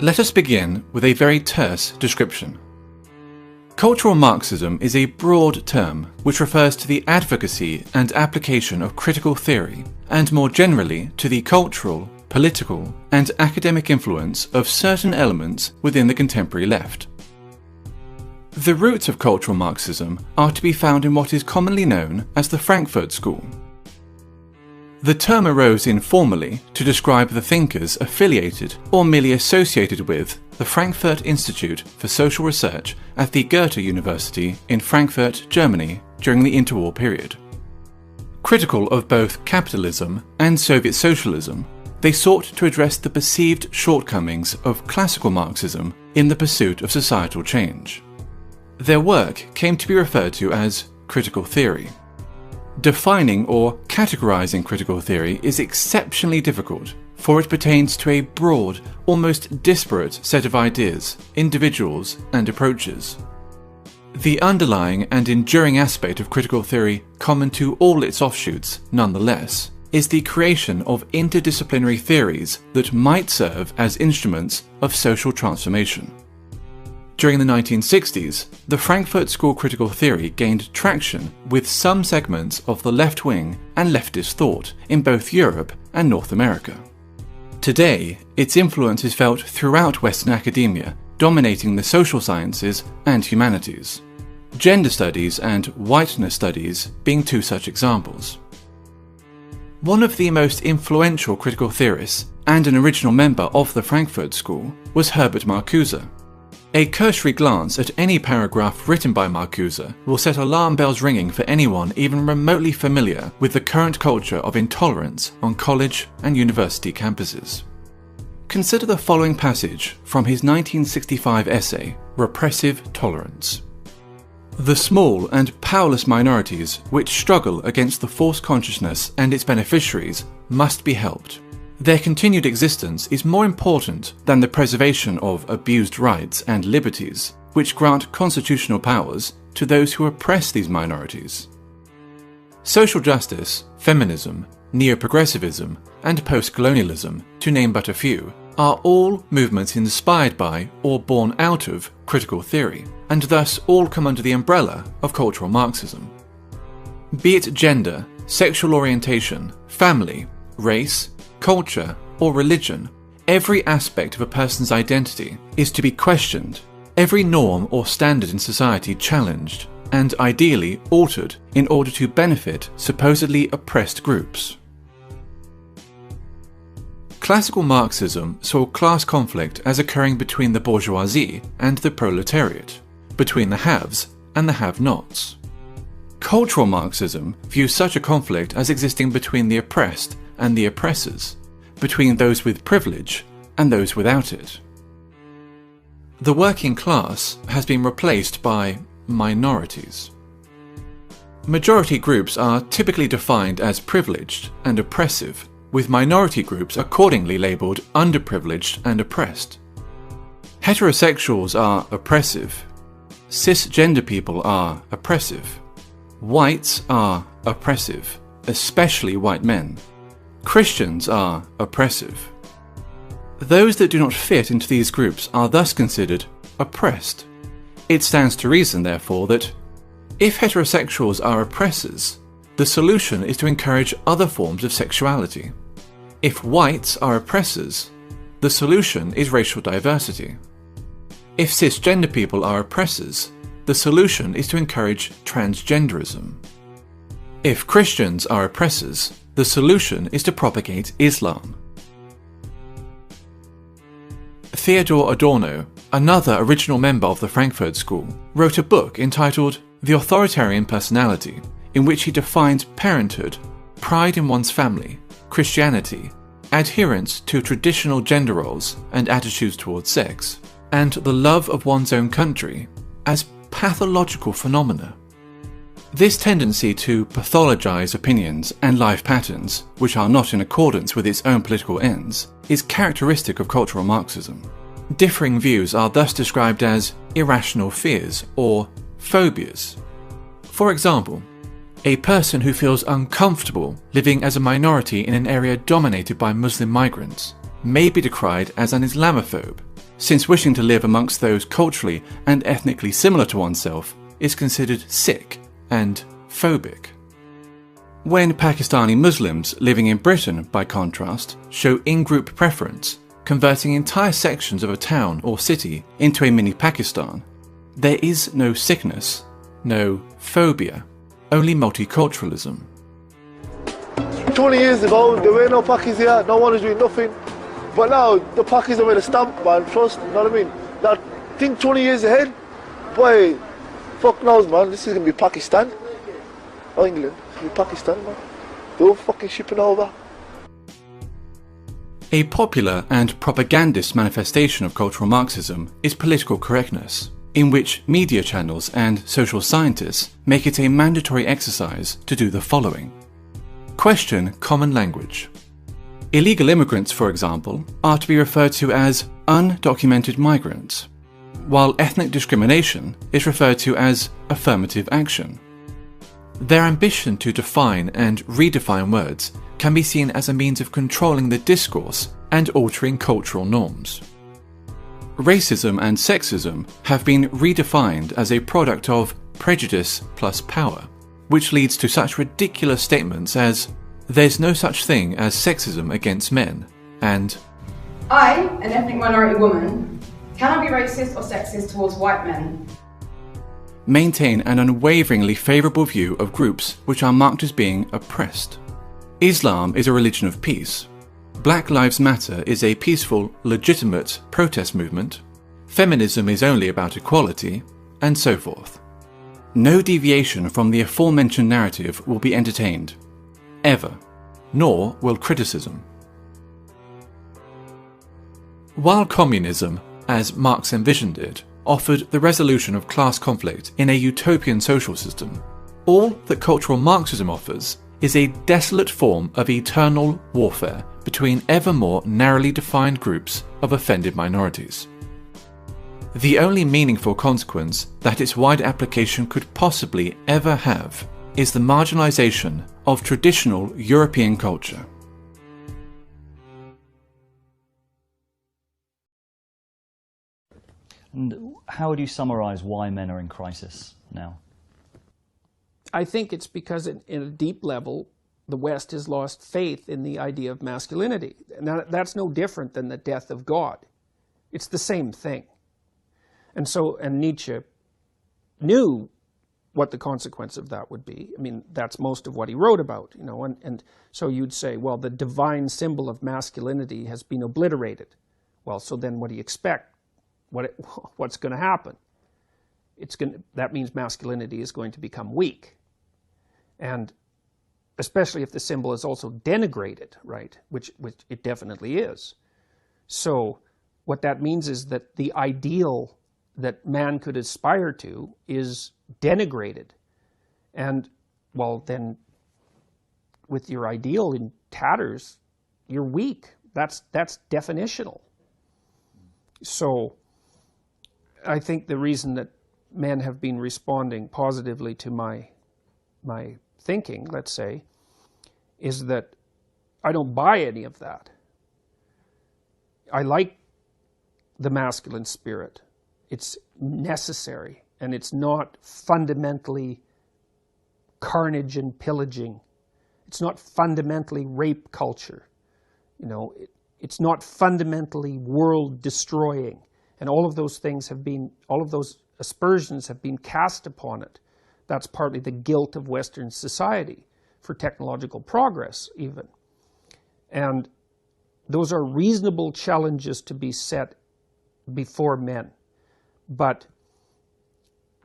Let us begin with a very terse description. Cultural Marxism is a broad term which refers to the advocacy and application of critical theory, and more generally to the cultural, political, and academic influence of certain elements within the contemporary left. The roots of cultural Marxism are to be found in what is commonly known as the Frankfurt School. The term arose informally to describe the thinkers affiliated or merely associated with the Frankfurt Institute for Social Research at the Goethe University in Frankfurt, Germany during the interwar period. Critical of both capitalism and Soviet socialism, they sought to address the perceived shortcomings of classical Marxism in the pursuit of societal change. Their work came to be referred to as critical theory. Defining or categorizing critical theory is exceptionally difficult, for it pertains to a broad, almost disparate set of ideas, individuals, and approaches. The underlying and enduring aspect of critical theory, common to all its offshoots, nonetheless, is the creation of interdisciplinary theories that might serve as instruments of social transformation. During the 1960s, the Frankfurt School critical theory gained traction with some segments of the left-wing and leftist thought in both Europe and North America. Today, its influence is felt throughout Western academia, dominating the social sciences and humanities. Gender studies and whiteness studies being two such examples. One of the most influential critical theorists and an original member of the Frankfurt School was Herbert Marcuse. A cursory glance at any paragraph written by Marcuse will set alarm bells ringing for anyone even remotely familiar with the current culture of intolerance on college and university campuses. Consider the following passage from his 1965 essay, Repressive Tolerance. The small and powerless minorities which struggle against the false consciousness and its beneficiaries must be helped. Their continued existence is more important than the preservation of abused rights and liberties, which grant constitutional powers to those who oppress these minorities. Social justice, feminism, neo-progressivism, and post-colonialism, to name but a few, are all movements inspired by or born out of critical theory, and thus all come under the umbrella of cultural Marxism. Be it gender, sexual orientation, family, race, culture, or religion, every aspect of a person's identity is to be questioned, every norm or standard in society challenged, and ideally altered in order to benefit supposedly oppressed groups. Classical Marxism saw class conflict as occurring between the bourgeoisie and the proletariat, between the haves and the have-nots. Cultural Marxism views such a conflict as existing between the oppressed and the oppressors, between those with privilege and those without it. The working class has been replaced by minorities. Majority groups are typically defined as privileged and oppressive, with minority groups accordingly labelled underprivileged and oppressed. Heterosexuals are oppressive. Cisgender people are oppressive. Whites are oppressive, especially white men. Christians are oppressive. Those that do not fit into these groups are thus considered oppressed. It stands to reason, therefore, that if heterosexuals are oppressors, the solution is to encourage other forms of sexuality. If whites are oppressors, the solution is racial diversity. If cisgender people are oppressors, the solution is to encourage transgenderism. If Christians are oppressors, the solution is to propagate Islam. Theodor Adorno, another original member of the Frankfurt School, wrote a book entitled The Authoritarian Personality, in which he defined parenthood, pride in one's family, Christianity, adherence to traditional gender roles and attitudes towards sex, and the love of one's own country as pathological phenomena. This tendency to pathologize opinions and life patterns, which are not in accordance with its own political ends, is characteristic of cultural Marxism. Differing views are thus described as irrational fears or phobias. For example, a person who feels uncomfortable living as a minority in an area dominated by Muslim migrants may be decried as an Islamophobe, since wishing to live amongst those culturally and ethnically similar to oneself is considered sick and phobic. When Pakistani Muslims living in Britain, by contrast, show in-group preference, converting entire sections of a town or city into a mini Pakistan, there is no sickness, no phobia, only multiculturalism. 20 years ago, there were no Pakis here, no one was doing nothing. But now, the Pakis are with a stamp, man, trust, you know what I mean? Now, think 20 years ahead, boy, fuck knows, man, this is going to be Pakistan. Or England, it's going to be Pakistan, man. They're all fucking shipping over. A popular and propagandist manifestation of cultural Marxism is political correctness, in which media channels and social scientists make it a mandatory exercise to do the following. Question common language. Illegal immigrants, for example, are to be referred to as undocumented migrants, while ethnic discrimination is referred to as affirmative action. Their ambition to define and redefine words can be seen as a means of controlling the discourse and altering cultural norms. Racism and sexism have been redefined as a product of prejudice plus power, which leads to such ridiculous statements as, "There's no such thing as sexism against men," and I, an ethnic minority woman, cannot be racist or sexist towards white men. Maintain an unwaveringly favourable view of groups which are marked as being oppressed. Islam is a religion of peace. Black Lives Matter is a peaceful, legitimate protest movement. Feminism is only about equality, and so forth. No deviation from the aforementioned narrative will be entertained, ever, nor will criticism. While communism, as Marx envisioned it, offered the resolution of class conflict in a utopian social system, all that cultural Marxism offers is a desolate form of eternal warfare between ever more narrowly defined groups of offended minorities. The only meaningful consequence that its wide application could possibly ever have is the marginalization of traditional European culture. And how would you summarize why men are in crisis now? I think it's because in a deep level, the West has lost faith in the idea of masculinity. Now, that's no different than the death of God. It's the same thing. And Nietzsche knew what the consequence of that would be. I mean, that's most of what he wrote about, you know, and so you'd say, well, the divine symbol of masculinity has been obliterated. Well, so then what do you expect? What's going to happen? That means masculinity is going to become weak. And especially if the symbol is also denigrated, right? Which it definitely is. So what that means is that the ideal that man could aspire to is denigrated. And, well, then with your ideal in tatters, you're weak. That's definitional. So I think the reason that men have been responding positively to my thinking, let's say, is that I don't buy any of that. I like the masculine spirit. It's necessary, and it's not fundamentally carnage and pillaging. It's not fundamentally rape culture. You know, it's not fundamentally world destroying. And all of those things all of those aspersions have been cast upon it. That's partly the guilt of Western society for technological progress, even. And those are reasonable challenges to be set before men. But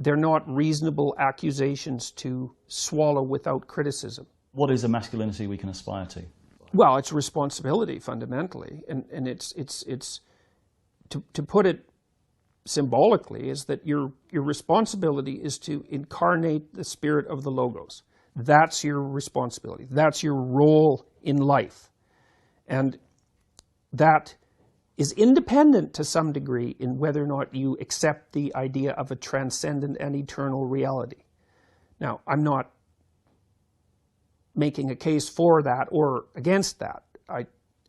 they're not reasonable accusations to swallow without criticism. What is a masculinity we can aspire to? Well, it's responsibility, fundamentally. And it's to put it symbolically, is that your responsibility is to incarnate the spirit of the Logos. That's your responsibility. That's your role in life. And that is independent to some degree in whether or not you accept the idea of a transcendent and eternal reality. Now, I'm not making a case for that or against that.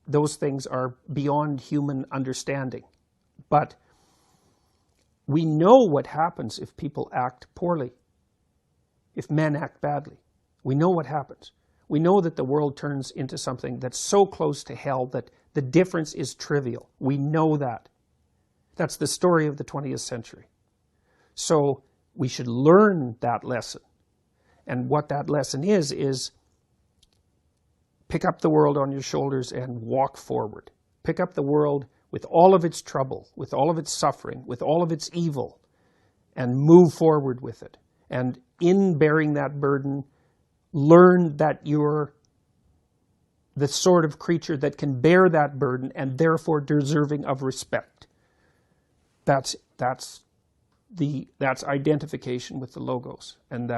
Those things are beyond human understanding. But we know what happens if people act poorly, if men act badly. We know what happens. We know that the world turns into something that's so close to hell that the difference is trivial. We know that. That's the story of the 20th century. So we should learn that lesson. And what that lesson is pick up the world on your shoulders and walk forward. Pick up the world with all of its trouble, with all of its suffering, with all of its evil, and move forward with it. And in bearing that burden, learn that you're the sort of creature that can bear that burden and therefore deserving of respect. That's identification with the Logos. And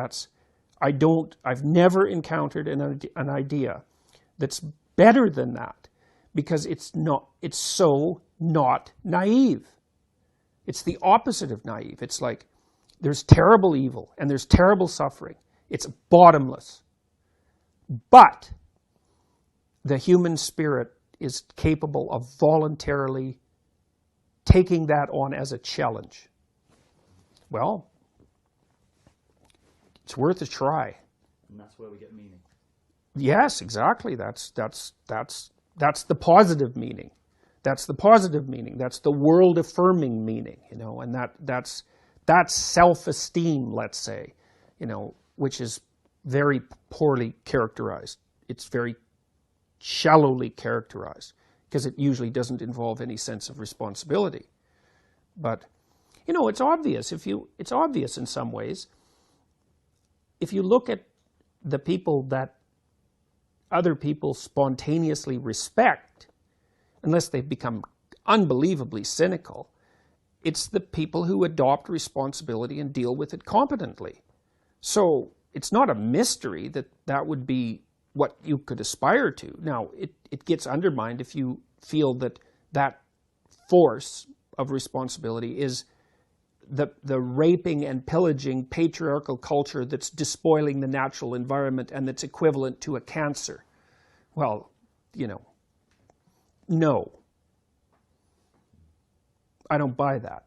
I've never encountered an idea that's better than that, because it's so not naive. It's the opposite of naive. It's like there's terrible evil and there's terrible suffering. It's bottomless. But the human spirit is capable of voluntarily taking that on as a challenge. Well, it's worth a try. And that's where we get meaning. Yes, exactly. That's the positive meaning. That's the positive meaning. That's the world-affirming meaning, and that's self-esteem, let's say, which is very poorly characterized. It's very shallowly characterized because it usually doesn't involve any sense of responsibility. But, it's obvious. It's obvious in some ways. If you look at the people that other people spontaneously respect, unless they've become unbelievably cynical, it's the people who adopt responsibility and deal with it competently. So it's not a mystery that would be what you could aspire to. Now, it gets undermined if you feel that force of responsibility is the raping and pillaging patriarchal culture that's despoiling the natural environment and that's equivalent to a cancer. Well, no. I don't buy that.